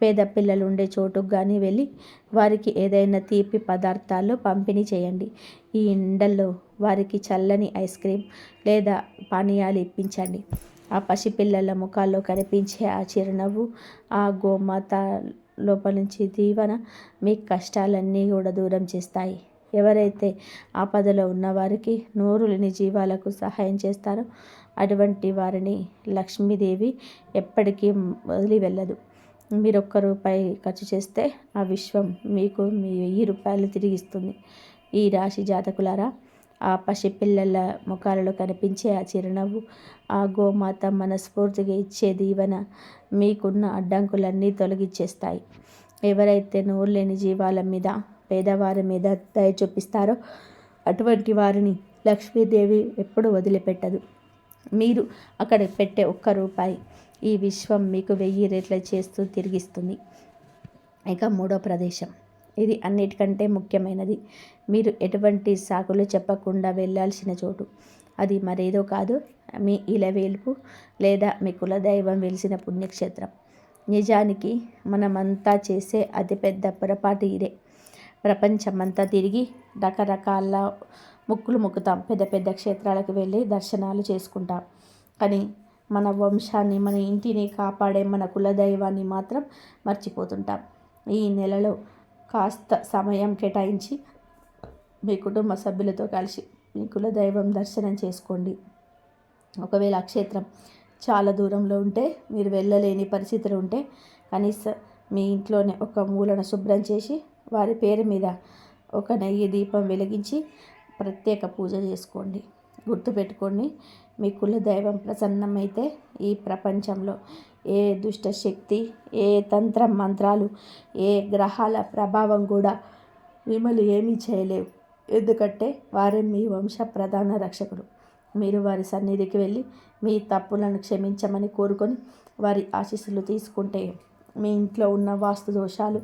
Speaker 1: పేద పిల్లలు ఉండే చోటుకు కానీ వెళ్ళి వారికి ఏదైనా తీపి పదార్థాలు పంపిణీ చేయండి. ఈ ఎండల్లో వారికి చల్లని ఐస్ క్రీమ్ లేదా పానీయాలు ఇప్పించండి. ఆ పసిపిల్లల ముఖాల్లో కనిపించే ఆ చిరునవ్వు, ఆ గోమాత లోపల నుంచి దీవెన మీ కష్టాలన్నీ కూడా దూరం చేస్తాయి. ఎవరైతే ఆపదలో ఉన్నవారికి, నోరు లేని జీవాలకు సహాయం చేస్తారో అటువంటి వారిని లక్ష్మీదేవి ఎప్పటికీ వదిలి వెళ్ళదు. మీరు ₹1 ఖర్చు చేస్తే ఆ విశ్వం మీకు మీ ₹1000 తిరిగిస్తుంది. ఈ రాశి జాతకులారా, ఆ పసిపిల్లల ముఖాలలో కనిపించే ఆ చిరునవ్వు, ఆ గోమాత మనస్ఫూర్తిగా ఇచ్చే దీవెన మీకున్న అడ్డంకులన్నీ తొలగించేస్తాయి. ఎవరైతే నోరు లేని జీవాల మీద, పేదవారి మీద దయ చూపిస్తారో అటువంటి వారిని లక్ష్మీదేవి ఎప్పుడూ వదిలిపెట్టదు. మీరు అక్కడ పెట్టే ₹1 ఈ విశ్వం మీకు 1000 రెట్లు చేస్తూ తిరిగిస్తుంది. ఇక మూడో ప్రదేశం, ఇది అన్నిటికంటే ముఖ్యమైనది. మీరు ఎటువంటి సాకులు చెప్పకుండా వెళ్ళాల్సిన చోటు. అది మరేదో కాదు, మీ ఇలవేల్పు లేదా మీ కులదైవం వెలిసిన పుణ్యక్షేత్రం. నిజానికి మనమంతా చేసే అతిపెద్ద పొరపాటు ఇదే. ప్రపంచమంతా తిరిగి రకరకాల మొక్కులు మొక్కుతాం, పెద్ద పెద్ద క్షేత్రాలకు వెళ్ళి దర్శనాలు చేసుకుంటాం. కానీ మన వంశాన్ని, మన ఇంటిని కాపాడే మన కులదైవాన్ని మాత్రం మర్చిపోతుంటాం. ఈ నెలలో కాస్త సమయం కేటాయించి మీ కుటుంబ సభ్యులతో కలిసి మీ కులదైవం దర్శనం చేసుకోండి. ఒకవేళ ఆ క్షేత్రం చాలా దూరంలో ఉంటే, మీరు వెళ్ళలేని పరిస్థితులు ఉంటే, కనీసం మీ ఇంట్లోనే ఒక మూలన శుభ్రం చేసి వారి పేరు మీద ఒక నెయ్యి దీపం వెలిగించి ప్రత్యేక పూజ చేసుకోండి. గుర్తుపెట్టుకోండి, మీ కులదైవం ప్రసన్నమైతే ఈ ప్రపంచంలో ఏ దుష్ట శక్తి, ఏ తంత్ర మంత్రాలు, ఏ గ్రహాల ప్రభావం కూడా మిమ్మల్ని ఏమీ చేయలేవు. ఎందుకంటే వారే మీ వంశ ప్రధాన రక్షకుడు. మీరు వారి సన్నిధికి వెళ్ళి మీ తప్పులను క్షమించమని కోరుకొని వారి ఆశీస్సులు తీసుకుంటే మీ ఇంట్లో ఉన్న వాస్తు దోషాలు,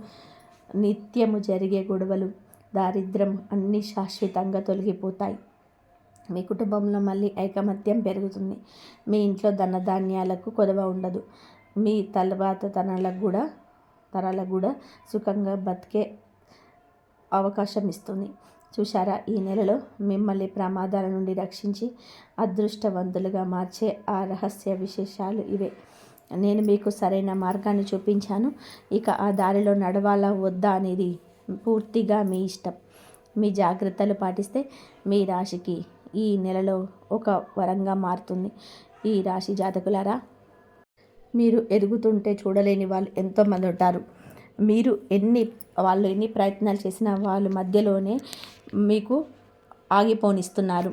Speaker 1: నిత్యము జరిగే గొడవలు, దారిద్ర్యం అన్నీ శాశ్వతంగా తొలగిపోతాయి. మీ కుటుంబంలో మళ్ళీ ఐకమత్యం పెరుగుతుంది. మీ ఇంట్లో ధనధాన్యాలకు కొదవ ఉండదు. మీ తర్వాత తరాలకు కూడా తరాలకు కూడా సుఖంగా బతికే అవకాశం ఇస్తుంది. చూశారా, ఈ నెలలో మిమ్మల్ని ప్రమాదాల నుండి రక్షించి అదృష్టవంతులుగా మార్చే ఆ రహస్య విశేషాలు ఇవే. నేను మీకు సరైన మార్గాన్ని చూపించాను. ఇక ఆ దారిలో నడవాలా వద్దా అనేది పూర్తిగా మీ ఇష్టం. మీ జాగ్రత్తలు పాటిస్తే మీ రాశికి ఈ నెలలో ఒక వరంగా మారుతుంది. ఈ రాశి జాతకులారా, మీరు ఎదుగుతుంటే చూడలేని వాళ్ళు ఎంతోమంది ఉంటారు. వాళ్ళు ఎన్ని ప్రయత్నాలు చేసినా వాళ్ళ మధ్యలోనే మీకు ఆగిపోనిస్తున్నారు.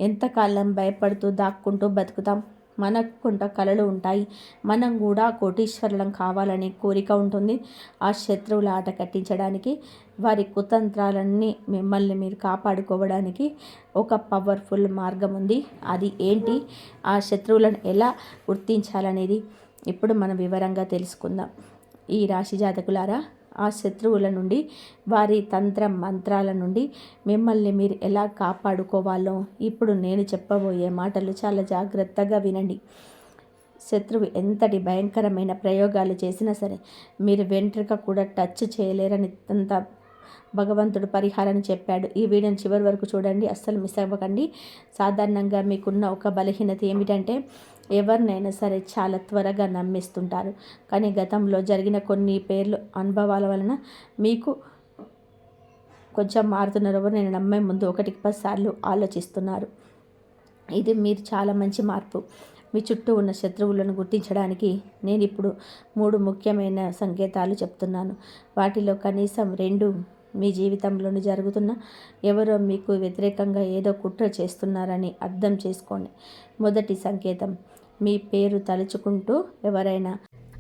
Speaker 1: ఎంతకాలం భయపడుతూ దాక్కుంటూ బతుకుతాం? మనకు కొంత కలలు ఉంటాయి. మనం కూడా కోటీశ్వరులం కావాలనే కోరిక ఉంటుంది. ఆ శత్రువుల ఆట కట్టించడానికి, వారి కుతంత్రాలన్నీ మిమ్మల్ని మీరు కాపాడుకోవడానికి ఒక పవర్ఫుల్ మార్గం ఉంది. అది ఏంటి? ఆ శత్రువులను ఎలా గుర్తించాలనేది ఇప్పుడు మనం వివరంగా తెలుసుకుందాం. ఈ రాశి జాతకులారా, ఆ శత్రువుల నుండి, వారి తంత్ర మంత్రాల నుండి మిమ్మల్ని మీరు ఎలా కాపాడుకోవాలో ఇప్పుడు నేను చెప్పబోయే మాటలు చాలా జాగ్రత్తగా వినండి. శత్రువు ఎంతటి భయంకరమైన ప్రయోగాలు చేసినా సరే మీరు వెంట్రుక కూడా టచ్ చేయలేరని అంత భగవంతుడు పరిహారాన్ని చెప్పాడు. ఈ వీడియోని చివరి వరకు చూడండి, అస్సలు మిస్ అవ్వకండి. సాధారణంగా మీకున్న ఒక బలహీనత ఏమిటంటే ఎవరినైనా సరే చాలా త్వరగా నమ్మేస్తుంటారు. కానీ గతంలో జరిగిన కొన్ని అనుభవాల వలన మీకు కొంచెం మారుతున్నారు. నేను నమ్మే ముందు 1కి 10 సార్లు ఆలోచిస్తున్నారు. ఇది మీరు చాలా మంచి మార్పు. మీ చుట్టూ ఉన్న శత్రువులను గుర్తించడానికి నేను ఇప్పుడు 3 ముఖ్యమైన సంకేతాలు చెప్తున్నాను. వాటిలో కనీసం 2 మీ జీవితంలోని జరుగుతున్న ఎవరో మీకు వ్యతిరేకంగా ఏదో కుట్ర చేస్తున్నారని అర్థం చేసుకోండి. మొదటి సంకేతం, మీ పేరు తలుచుకుంటూ ఎవరైనా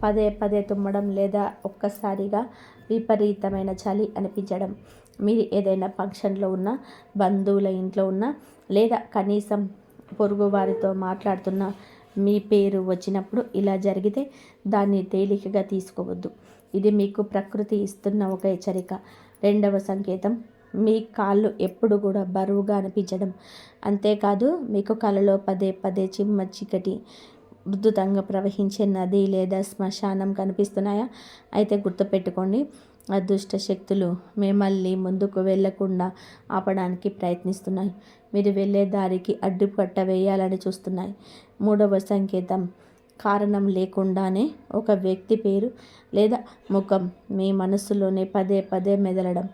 Speaker 1: పదే పదే తుమ్మడం లేదా ఒక్కసారిగా విపరీతమైన చలి అనిపించడం. మీరు ఏదైనా ఫంక్షన్లో ఉన్న, బంధువుల ఇంట్లో ఉన్న, లేదా కనీసం పొరుగు వారితో మాట్లాడుతున్న మీ పేరు వచ్చినప్పుడు ఇలా జరిగితే దాన్ని తేలికగా తీసుకోవద్దు. ఇది మీకు ప్రకృతి ఇస్తున్న ఒక హెచ్చరిక. రెండవ సంకేతం, మీ కాళ్ళు ఎప్పుడు కూడా బరువుగా అనిపించడం. అంతేకాదు, మీకు కలలో పదే పదే చిమ్మ చీకటి, ఉధృతంగా ప్రవహించే నది లేదా శ్మశానం కనిపిస్తున్నాయా? అయితే గుర్తుపెట్టుకోండి, అదృష్ట శక్తులు మిమ్మల్ని ముందుకు వెళ్లకుండా ఆపడానికి ప్రయత్నిస్తున్నాయి. మీరు వెళ్ళే దారికి అడ్డుకట్ట వేయాలని చూస్తున్నాయి. మూడవ సంకేతం, కారణం లేకుండానే ఒక వ్యక్తి పేరు లేదా ముఖం మీ మనస్సులోనే పదే పదే మెదలడం.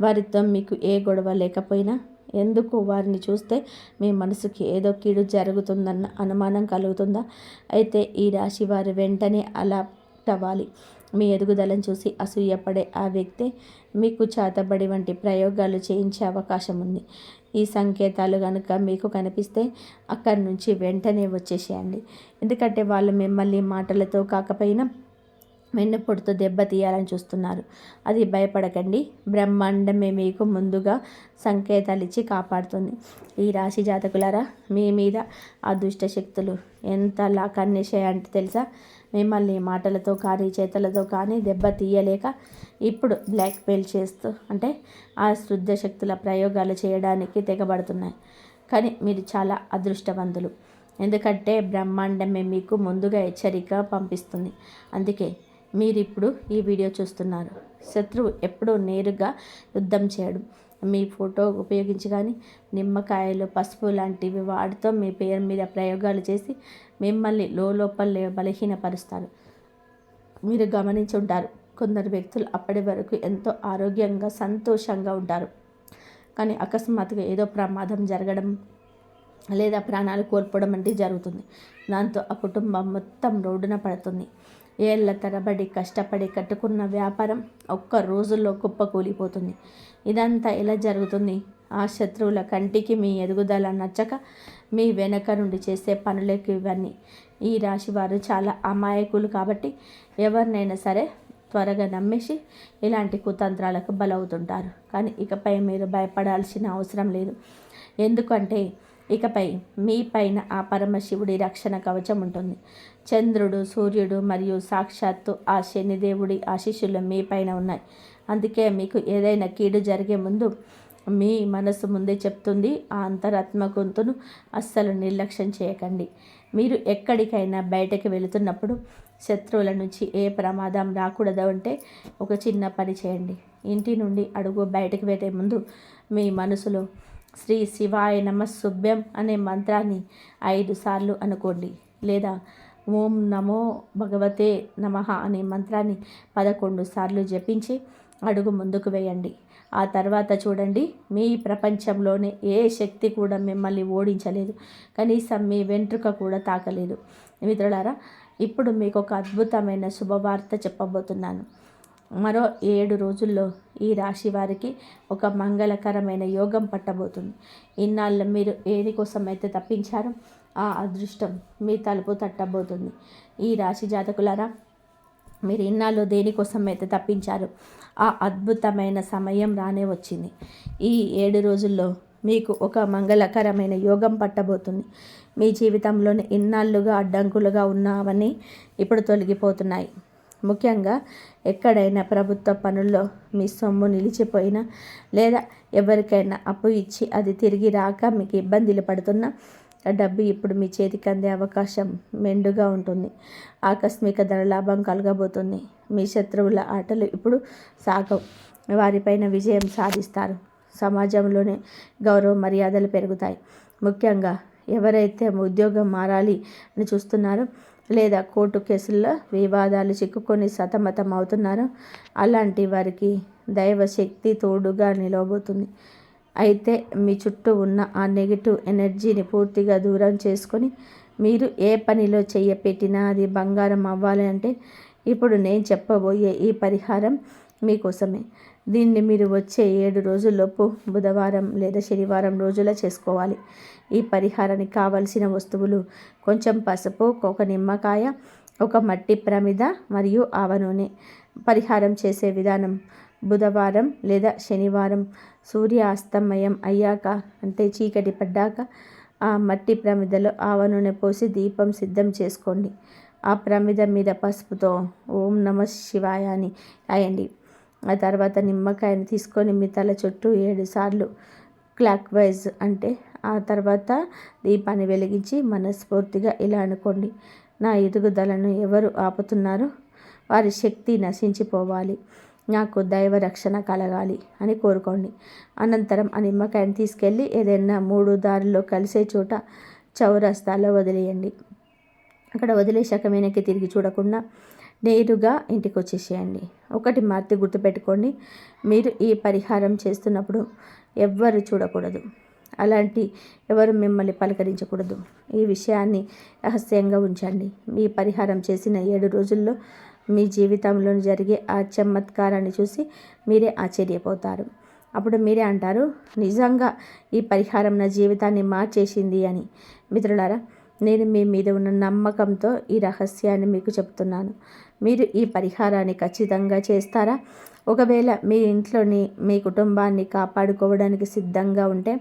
Speaker 1: వారితో మీకు ఏ గొడవ లేకపోయినా ఎందుకు వారిని చూస్తే మీ మనసుకి ఏదో కీడు జరుగుతుందన్న అనుమానం కలుగుతుందా? అయితే ఈ రాశి వారు వెంటనే అలర్ట్ అవ్వాలి. మీ ఎదుగుదలను చూసి అసూయపడే ఆ వ్యక్తే మీకు చేతబడి వంటి ప్రయోగాలు చేయించే అవకాశం ఉంది. ఈ సంకేతాలు కనుక మీకు కనిపిస్తే అక్కడి నుంచి వెంటనే వచ్చేసేయండి. ఎందుకంటే వాళ్ళు మిమ్మల్ని మాటలతో కాకపోయినా వెన్నుపోటుతో దెబ్బతీయాలని చూస్తున్నారు. అది భయపడకండి, బ్రహ్మాండమే మీకు ముందుగా సంకేతాలు ఇచ్చి కాపాడుతుంది. ఈ రాశి జాతకులారా, మీ మీద ఆ దుష్ట శక్తులు ఎంతలా కన్నేసాయంటే తెలుసా? మిమ్మల్ని మాటలతో కానీ చేతలతో కానీ దెబ్బ తీయలేక ఇప్పుడు బ్లాక్మెయిల్ చేస్తూ, అంటే ఆ శుద్ధ శక్తుల ప్రయోగాలు చేయడానికి తెగబడుతున్నాయి. కానీ మీరు చాలా అదృష్టవంతులు, ఎందుకంటే బ్రహ్మాండమే మీకు ముందుగా హెచ్చరిక పంపిస్తుంది. అందుకే మీరిప్పుడు ఈ వీడియో చూస్తున్నారు. శత్రువు ఎప్పుడూ నేరుగా యుద్ధం చేయడు. మీ ఫోటో ఉపయోగించి కానీ నిమ్మకాయలు, పసుపు లాంటివి వాటితో మీ పేరు మీద ప్రయోగాలు చేసి మిమ్మల్ని లోపల బలహీనపరుస్తారు. మీరు గమనించి ఉంటారు, కొందరు వ్యక్తులు అప్పటి వరకు ఎంతో ఆరోగ్యంగా సంతోషంగా ఉంటారు. కానీ అకస్మాత్తుగా ఏదో ప్రమాదం జరగడం లేదా ప్రాణాలు కోల్పోవడం అంటే జరుగుతుంది. దాంతో ఆ కుటుంబం మొత్తం రోడ్డున పడుతుంది. ఏళ్ల తరబడి కష్టపడి కట్టుకున్న వ్యాపారం ఒక్క రోజుల్లో కుప్పకూలిపోతుంది. ఇదంతా ఎలా జరుగుతుంది? ఆ శత్రువుల కంటికి మీ ఎదుగుదల నచ్చక మీ వెనక నుండి చేసే పనులకు ఇవన్నీ. ఈ రాశి వారు చాలా అమాయకులు కాబట్టి ఎవరినైనా సరే త్వరగా నమ్మేసి ఇలాంటి కుతంత్రాలకు బలవుతుంటారు. కానీ ఇకపై మీరు భయపడాల్సిన అవసరం లేదు. ఎందుకంటే ఇకపై మీ పైన ఆ పరమశివుడి రక్షణ కవచం ఉంటుంది. చంద్రుడు, సూర్యుడు మరియు సాక్షాత్తు ఆ శనిదేవుడి ఆశీస్సులు మీ పైన ఉన్నాయి. అందుకే మీకు ఏదైనా కీడు జరిగే ముందు మీ మనసు ముందే చెప్తుంది. ఆ అంతరాత్మ గొంతును అస్సలు నిర్లక్ష్యం చేయకండి. మీరు ఎక్కడికైనా బయటకు వెళుతున్నప్పుడు శత్రువుల నుంచి ఏ ప్రమాదం రాకూడదు అంటే ఒక చిన్న పని చేయండి. ఇంటి నుండి అడుగు బయటకు పెట్టే ముందు మీ మనసులో శ్రీ శివాయ నమఃశుభ్యం అనే మంత్రాన్ని 5 సార్లు అనుకోండి. లేదా ఓం నమో భగవతే నమః అనే మంత్రాన్ని 11 సార్లు జపించి అడుగు ముందుకు వేయండి. ఆ తర్వాత చూడండి, మీ ప్రపంచంలోనే ఏ శక్తి కూడా మిమ్మల్ని ఓడించలేదు. కనీసం మీ వెంట్రుక కూడా తాకలేదు. మిత్రులారా, ఇప్పుడు మీకు ఒక అద్భుతమైన శుభవార్త చెప్పబోతున్నాను. మరో 7 రోజుల్లో ఈ రాశి వారికి ఒక మంగళకరమైన యోగం పట్టబోతుంది. ఇన్నాళ్ళు మీరు దేనికోసమైతే తప్పించారో ఆ అదృష్టం మీ తలుపు తట్టబోతుంది. ఈ రాశి జాతకులారా, మీరు ఇన్నాళ్ళు దేనికోసమైతే తప్పించారో ఆ అద్భుతమైన సమయం రానే వచ్చింది. ఈ 7 రోజుల్లో మీకు ఒక మంగళకరమైన యోగం పట్టబోతుంది. మీ జీవితంలోని ఇన్నాళ్ళుగా అడ్డంకులుగా ఉన్నవన్నీ ఇప్పుడు తొలగిపోతున్నాయి. ముఖ్యంగా ఎక్కడైనా ప్రభుత్వ పనుల్లో మీ సొమ్ము నిలిచిపోయినా, లేదా ఎవరికైనా అప్పు ఇచ్చి అది తిరిగి రాక మీకు ఇబ్బందులు పడుతున్నా, ఆ డబ్బు ఇప్పుడు మీ చేతికి అందే అవకాశం మెండుగా ఉంటుంది. ఆకస్మిక ధనలాభం కలగబోతుంది. మీ శత్రువుల ఆటలు ఇప్పుడు సాగవు. వారిపైన విజయం సాధిస్తారు. సమాజంలోనే గౌరవ మర్యాదలు పెరుగుతాయి. ముఖ్యంగా ఎవరైతే ఉద్యోగం మారాలి అని చూస్తున్నారో, లేదా కోర్టు కేసుల్లో వివాదాలు చిక్కుకొని సతమతం అవుతున్నారో, అలాంటి వారికి దైవశక్తి తోడుగా నిలవబోతుంది. అయితే మీ చుట్టూ ఉన్న ఆ నెగిటివ్ ఎనర్జీని పూర్తిగా దూరం చేసుకొని మీరు ఏ పనిలో పెట్టినా అది బంగారం అవ్వాలి అంటే ఇప్పుడు నేను చెప్పబోయే ఈ పరిహారం మీకోసమే. దీన్ని మీరు వచ్చే 7 రోజుల్లోపు బుధవారం లేదా శనివారం రోజులా చేసుకోవాలి. ఈ పరిహారానికి కావలసిన వస్తువులు కొంచెం పసుపు, ఒక నిమ్మకాయ, ఒక మట్టి ప్రమిద మరియు ఆవ నూనె. పరిహారం చేసే విధానం: బుధవారం లేదా శనివారం సూర్యాస్తమయం అయ్యాక, అంటే చీకటి పడ్డాక, ఆ మట్టి ప్రమిదలో ఆవ నూనె పోసి దీపం సిద్ధం చేసుకోండి. ఆ ప్రమిద మీద పసుపుతో ఓం నమః శివాయ అని రాయండి. ఆ తర్వాత నిమ్మకాయని తీసుకొని మీ తల చుట్టూ 7 సార్లు క్లాక్ వైజ్, అంటే ఆ తర్వాత దీపాన్ని వెలిగించి మనస్ఫూర్తిగా ఇలా అనుకోండి: నా ఎదుగుదలను ఎవరు ఆపుతున్నారో వారి శక్తి నశించిపోవాలి, నాకు దైవ రక్షణ కలగాలి అని కోరుకోండి. అనంతరం ఆ నిమ్మకాయని తీసుకెళ్ళి ఏదైనా 3 దారుల్లో కలిసే చోట చౌరస్తాలో వదిలేయండి. అక్కడ వదిలేశాక వెనక్కి తిరిగి చూడకుండా నేరుగా ఇంటికి వచ్చేసేయండి. ఒకటి మాత్రం గుర్తుపెట్టుకోండి: మీరు ఈ పరిహారం చేస్తున్నప్పుడు ఎవ్వరు చూడకూడదు, ఎవరు మిమ్మల్ని పలకరించకూడదు. ఈ విషయాన్ని రహస్యంగా ఉంచండి. మీ పరిహారం చేసిన 7 రోజుల్లో మీ జీవితంలో జరిగే ఆ చమత్కారాన్ని చూసి మీరే ఆశ్చర్యపోతారు. అప్పుడు మీరే అంటారు, నిజంగా ఈ పరిహారం నా జీవితాన్ని మార్చేసింది అని. మిత్రులారా, నేను మీ మీద ఉన్న నమ్మకంతో ఈ రహస్యాన్ని మీకు చెప్తున్నాను. మీరు ఈ పరిహారాన్ని ఖచ్చితంగా చేస్తారా? ఒకవేళ మీ ఇంట్లోని మీ కుటుంబాన్ని కాపాడుకోవడానికి సిద్ధంగా ఉంటే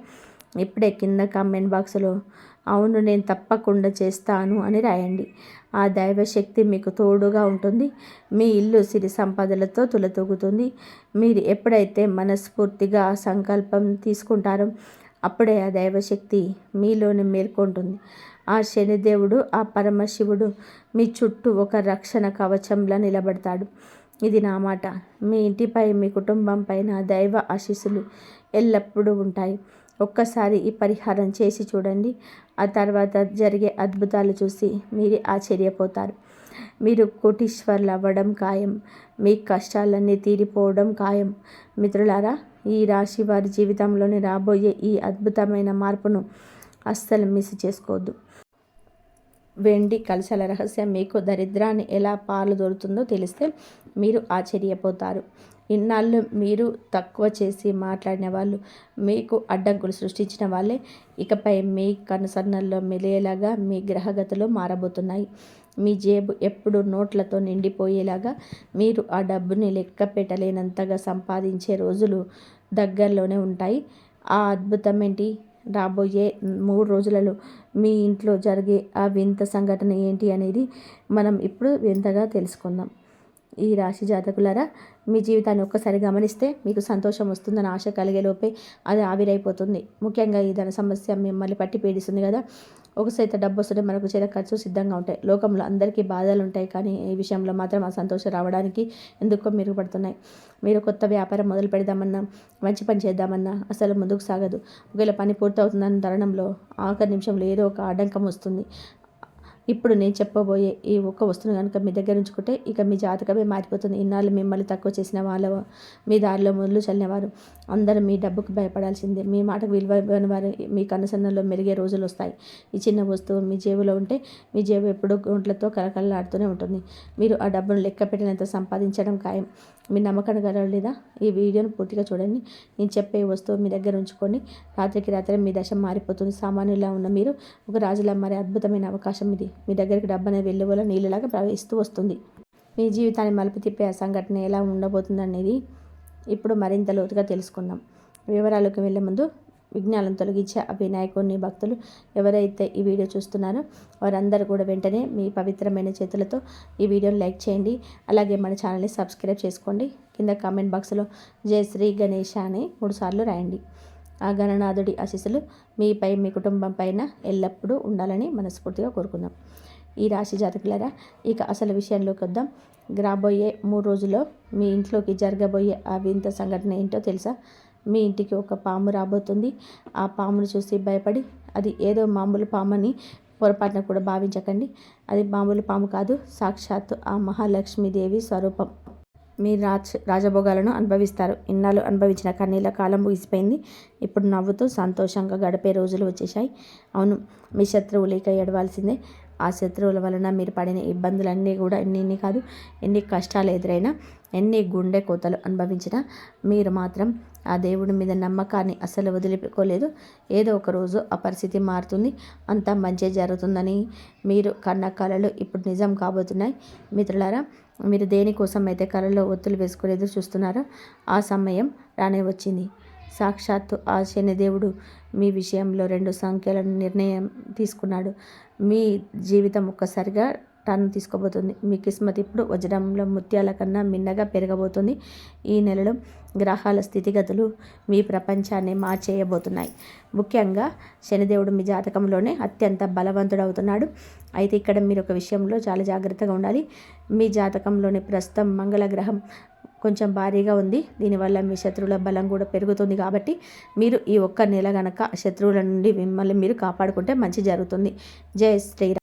Speaker 1: ఇప్పుడే కింద కామెంట్ బాక్స్లో అవును నేను తప్పకుండా చేస్తాను అని రాయండి. ఆ దైవశక్తి మీకు తోడుగా ఉంటుంది. మీ ఇల్లు సిరి సంపదలతో తులతూగుతుంది. మీరు ఎప్పుడైతే మనస్ఫూర్తిగా ఆ సంకల్పం తీసుకుంటారో అప్పుడే ఆ దైవశక్తి మీలోనే మేల్కొంటుంది. ఆ శనిదేవుడు, ఆ పరమశివుడు మీ చుట్టూ ఒక రక్షణ కవచంలా నిలబడతాడు. ఇది నా మాట. మీ ఇంటిపై, మీ కుటుంబం పైన దైవ ఆశీస్సులు ఎల్లప్పుడూ ఉంటాయి. ఒక్కసారి ఈ పరిహారం చేసి చూడండి. ఆ తర్వాత జరిగే అద్భుతాలు చూసి మీరే ఆశ్చర్యపోతారు. మీరు కోటీశ్వర్లు అవ్వడం ఖాయం. మీ కష్టాలన్నీ తీరిపోవడం ఖాయం. మిత్రులారా, ఈ రాశి వారి జీవితంలోని రాబోయే ఈ అద్భుతమైన మార్పును అస్సలు మిస్ చేసుకోవద్దు. వెండి కలశాల రహస్యం మీకు దరిద్రాన్ని ఎలా పారదోలుతుందో తెలిస్తే మీరు ఆశ్చర్యపోతారు. ఇన్నాళ్ళు మీరు తక్కువ చేసి మాట్లాడిన వాళ్ళు, మీకు అడ్డంకులు సృష్టించిన వాళ్ళే ఇకపై మీ కనుసన్నల్లో మెలేలాగా మీ గ్రహగతులు మారబోతున్నాయి. మీ జేబు ఎప్పుడు నోట్లతో నిండిపోయేలాగా, మీరు ఆ డబ్బుని లెక్క పెట్టలేనంతగా సంపాదించే రోజులు దగ్గరలోనే ఉంటాయి. ఆ అద్భుతం ఏంటి? రాబోయే 3 రోజులలో మీ ఇంట్లో జరిగే ఆ వింత సంఘటన ఏంటి అనేది మనం ఇప్పుడు వింతగా తెలుసుకుందాం. ఈ రాశి జాతకులారా, మీ జీవితాన్ని ఒక్కసారి గమనిస్తే మీకు సంతోషం వస్తుందని ఆశ కలిగే లోపే అది ఆవిరైపోతుంది. ముఖ్యంగా ఈ ధన సమస్య మిమ్మల్ని పట్టి పీడిస్తుంది కదా, ఒక చేత డబ్బు వస్తుంటే మరొక చేత ఖర్చు సిద్ధంగా ఉంటాయి. లోకంలో అందరికీ బాధలు ఉంటాయి, కానీ ఈ విషయంలో మాత్రం ఆ సంతోషం రావడానికి ఎందుకో మెరుగుపడుతున్నాయి. మీరు కొత్త వ్యాపారం మొదలు పెడదామన్నా, మంచి పని చేద్దామన్నా అసలు ముందుకు సాగదు. ఒకవేళ పని పూర్తవుతుందన్న తరుణంలో ఆఖరి నిమిషంలో ఏదో ఒక ఆటంకం వస్తుంది. ఇప్పుడు నేను చెప్పబోయే ఈ ఒక్క వస్తువును కనుక మీ దగ్గర ఉంచుకుంటే ఇక మీ జాతకమే మారిపోతుంది. ఇన్నాళ్ళు మిమ్మల్ని తక్కువ చేసిన వాళ్ళ, మీ దారిలో ముళ్ళు చల్లినవారు అందరూ మీ డబ్బుకు భయపడాల్సిందే. మీ మాటకు విలువ ఇవ్వని వారు మీ కనుసన్నల్లో మెరిగే రోజులు వస్తాయి. ఈ చిన్న వస్తువు మీ జేబులో ఉంటే మీ జేబు ఎప్పుడూ గుంట్లతో కలకలలాడుతూనే ఉంటుంది. మీరు ఆ డబ్బును లెక్క పెట్టినంత సంపాదించడం ఖాయం. మీ నమ్మకం కలగలేదా? ఈ వీడియోను పూర్తిగా చూడండి. నేను చెప్పే వస్తువు మీ దగ్గర ఉంచుకోండి. రాత్రికి రాత్రి మీ దశ మారిపోతుంది. సామాన్యులా ఉన్న మీరు ఒక రాజులా మారే అద్భుతమైన అవకాశం ఇది. మీ దగ్గరికి డబ్బు అనేది వెల్లువల నీళ్ళలాగా ప్రవహిస్తూ వస్తుంది. మీ జీవితాన్ని మలుపు తిప్పే ఆ సంఘటన ఎలా ఉండబోతుంది అనేది ఇప్పుడు మరింత లోతుగా తెలుసుకుందాం. వివరాలకు వెళ్ళే ముందు విఘ్నాలను తొలగించే ఆ వినాయకుడిని భక్తులు ఎవరైతే ఈ వీడియో చూస్తున్నారో వారందరూ కూడా వెంటనే మీ పవిత్రమైన చేతులతో ఈ వీడియోని లైక్ చేయండి. అలాగే మన ఛానల్ని సబ్స్క్రైబ్ చేసుకోండి. కింద కామెంట్ బాక్స్లో జై శ్రీ గణేష అని 3 సార్లు రాయండి. ఆ గణనాథుడి ఆశీస్సులు మీపై, మీ కుటుంబం పైన ఎల్లప్పుడూ ఉండాలని మనస్ఫూర్తిగా కోరుకుందాం. ఈ రాశి జాతకులారా, ఇక అసలు విషయంలోకి వద్దాం. రాబోయే 3 రోజుల్లో మీ ఇంట్లోకి జరగబోయే ఆ వింత సంఘటన ఏంటో తెలుసా? మీ ఇంటికి ఒక పాము రాబోతుంది. ఆ పామును చూసి భయపడి అది ఏదో మామూలు పామని పొరపాటున కూడా భావించకండి. అది మామూలు పాము కాదు, సాక్షాత్తు ఆ మహాలక్ష్మీదేవి స్వరూపం. మీరు రాజభోగాలను అనుభవిస్తారు. ఇన్నాళ్ళు అనుభవించిన కన్నీళ్ళ కాలం ముగిసిపోయింది. ఇప్పుడు నవ్వుతూ సంతోషంగా గడిపే రోజులు వచ్చేసాయి. అవును, మీ శత్రువులు ఇక ఏడవాల్సిందే. ఆ శత్రువుల వలన మీరు పడిన ఇబ్బందులన్నీ కూడా ఎన్ని కాదు, ఎన్ని కష్టాలు ఎదురైనా, ఎన్ని గుండె కోతలు అనుభవించినా మీరు మాత్రం ఆ దేవుడి మీద నమ్మకాన్ని అస్సలు వదిలిపోలేదు. ఏదో ఒక రోజు ఆ పరిస్థితి మారుతుంది, అంతా మంచి జరుగుతుందని మీరు కన్న కలలు ఇప్పుడు నిజం కాబోతున్నాయి. మిత్రులారా, మీరు దేనికోసం అయితే కలలో ఒత్తులు వేసుకొని ఎదురు చూస్తున్నారో ఆ సమయం రానే వచ్చింది. సాక్షాత్తు ఆ శనిదేవుడు మీ విషయంలో 2 సంఖ్యల నిర్ణయం తీసుకున్నాడు. మీ జీవితం ఒక్కసారిగా టర్న్ తీసుకోబోతుంది. మీ కిస్మత్ ఇప్పుడు వజ్రంలో ముత్యాల కన్నా మిన్నగా పెరగబోతుంది. ఈ నెలలో గ్రహాల స్థితిగతులు మీ ప్రపంచాన్ని మార్చేయబోతున్నాయి. ముఖ్యంగా శనిదేవుడు మీ జాతకంలోనే అత్యంత బలవంతుడవుతున్నాడు. అయితే ఇక్కడ మీరు ఒక విషయంలో చాలా జాగ్రత్తగా ఉండాలి. మీ జాతకంలోని ప్రస్తుతం మంగళ గ్రహం కొంచెం భారీగా ఉంది. దీనివల్ల మీ శత్రువుల బలం కూడా పెరుగుతుంది. కాబట్టి మీరు ఈ ఒక్క నెల గనక శత్రువుల నుండి మిమ్మల్ని మీరు కాపాడుకుంటే మంచి జరుగుతుంది. జై శ్రీరామ్.